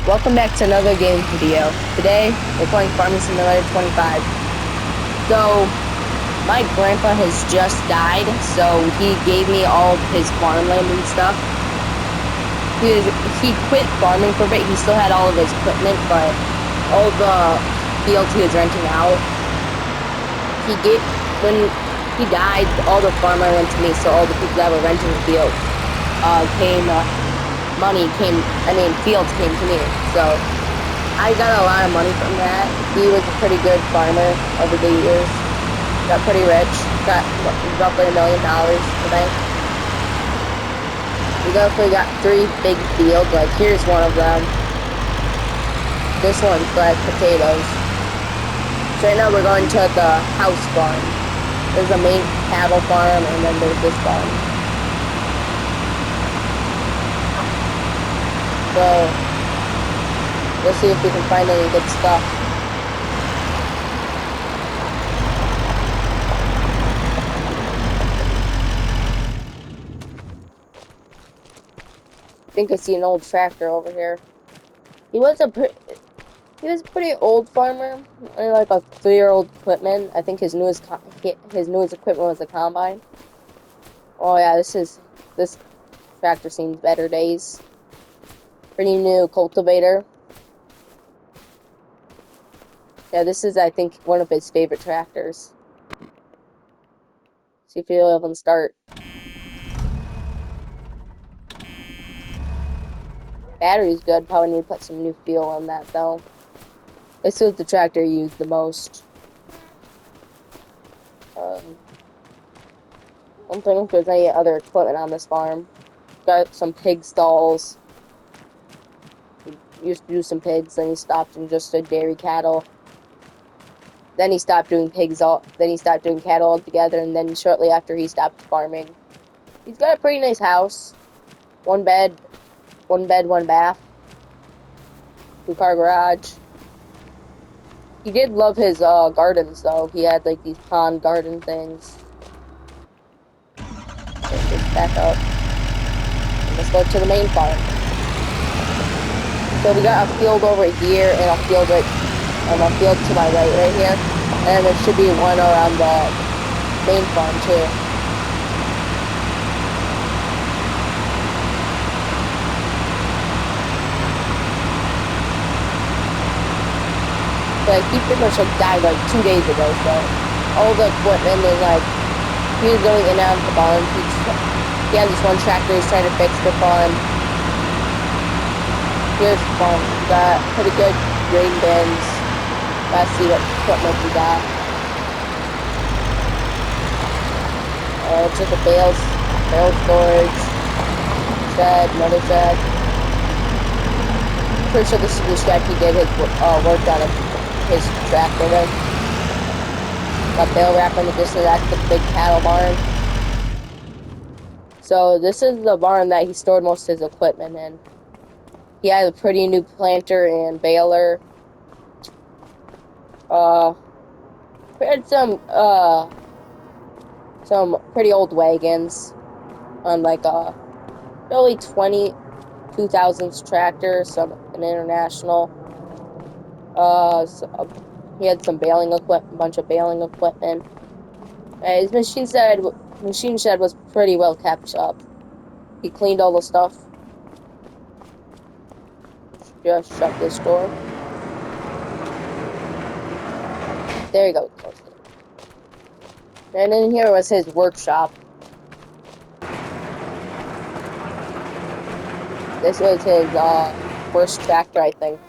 Welcome back to another game video. Today, we're playing Farming Simulator 25. So, my grandpa has just died, so he gave me all of his farmland and stuff. He quit farming for a bit. He still had all of his equipment, but all the fields he was renting out, when he died, all the farmland went to me, so all the people that were renting the field fields came to me. So I got a lot of money from that. He was a pretty good farmer over the years. Got pretty rich. Got roughly $1 million in the bank. We definitely got 3 big fields. Like, here's one of them. This one's like potatoes. So right now we're going to the house farm. There's a main cattle farm, and then there's this farm. So, let's see if we can find any good stuff. I think I see an old tractor over here. He was a pretty old farmer, only like a 3-year-old equipment. I think his newest equipment was a combine. Oh yeah, this tractor seems better days. Pretty new cultivator. Yeah, this is, I think, one of his favorite tractors. See if he'll have him start. Battery's good. Probably need to put some new fuel on that, though. This is the tractor he used the most. I don't think there's any other equipment on this farm. Got some pig stalls. He used to do some pigs, then he stopped and just did dairy cattle. Then he stopped doing then he stopped doing cattle altogether, and then shortly after he stopped farming. He's got a pretty nice house. 1 bed, 1 bath. 2-car garage. He did love his gardens, though. He had like these pond garden things. Let's back up. And let's go to the main farm. So we got a field over here and a field to my right here. And there should be one around the main farm too. But he pretty much died like 2 days ago, so all the equipment is like, he was going in and out of the barn. He had this one tractor he's trying to fix the farm. Here's the farm. We got pretty good grain bins. Let's see what equipment we got. Just a bale storage. Shed, another shed. Pretty sure this is the shed he did his work on his tractor with. Got bale wrap in the distance. That's the big cattle barn. So this is the barn that he stored most of his equipment in. He had a pretty new planter and baler. We had some pretty old wagons on like early 2000s tractor, an international. He had some a bunch of baling equipment. His machine shed was pretty well kept up. He cleaned all the stuff. Just shut this door. There you go. And in here was his workshop. This was his first tractor, I think.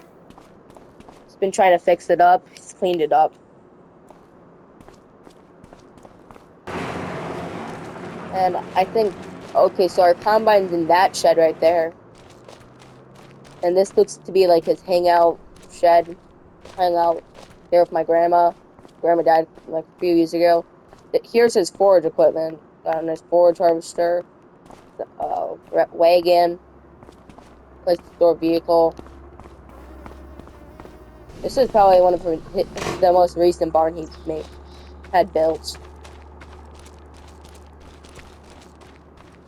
He's been trying to fix it up. He's cleaned it up. And I think, okay, so our combine's in that shed right there. And this looks to be like his hangout shed. Hang out here with my grandma. Grandma died like a few years ago. Here's his forage equipment. Got his forage harvester, wagon, place to store vehicle. This is probably one of the most recent barn he's had built.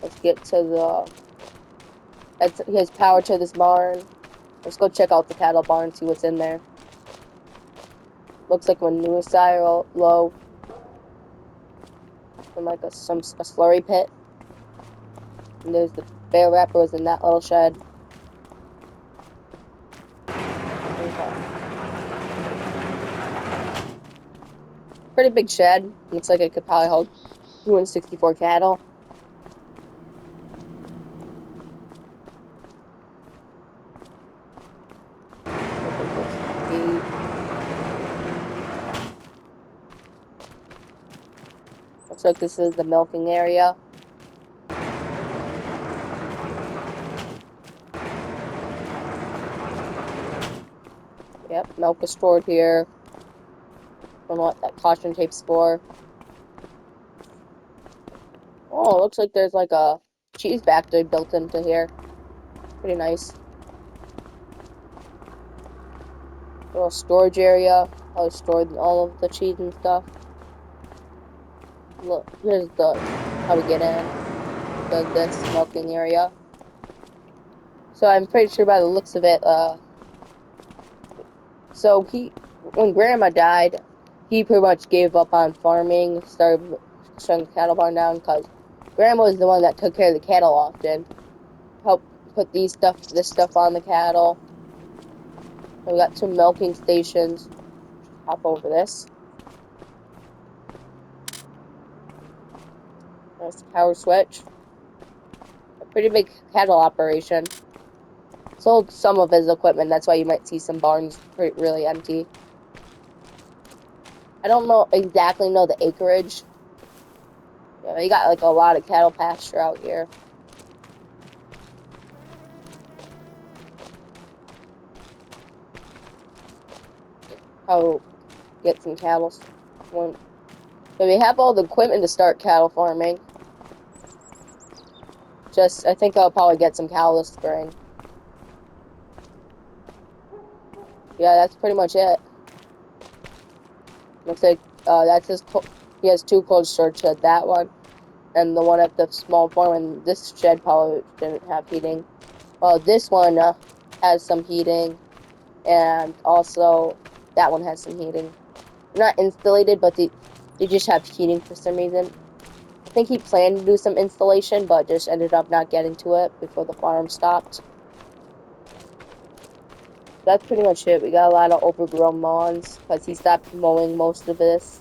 Let's get to the. That's his power to this barn. Let's go check out the cattle barn and see what's in there. Looks like manure silo, and like a slurry pit. And there's the bear wrappers in that little shed. Pretty big shed. Looks like it could probably hold 264 cattle. Looks like this is the milking area. Yep, milk is stored here. Don't know what that caution tape's for. Oh, looks like there's like a cheese factory built into here. Pretty nice. Little storage area. Probably stored all of the cheese and stuff. Look, here's how we get in. This milking area. So I'm pretty sure by the looks of it, so when Grandma died, he pretty much gave up on farming, started shutting the cattle barn down because Grandma was the one that took care of the cattle often, helped put this stuff on the cattle. So we got two milking stations. Hop over this. There's the power switch. A pretty big cattle operation. Sold some of his equipment. That's why you might see some barns really empty. I don't exactly know the acreage. Yeah, you got like a lot of cattle pasture out here. How get some cattle. So we have all the equipment to start cattle farming. I think I'll probably get some cow this spring. Yeah, that's pretty much it. Looks like that's he has two cold storage sheds, that one, and the one at the small farm, and this shed probably didn't have heating. Well, this one has some heating, and also that one has some heating. They're not insulated, but they just have heating for some reason. I think he planned to do some installation, but just ended up not getting to it before the farm stopped. That's pretty much it. We got a lot of overgrown lawns because he stopped mowing most of this.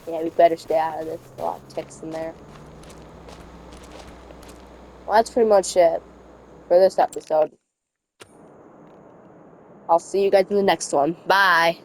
Yeah, we better stay out of this. A lot of ticks in there. Well, that's pretty much it for this episode. I'll see you guys in the next one. Bye!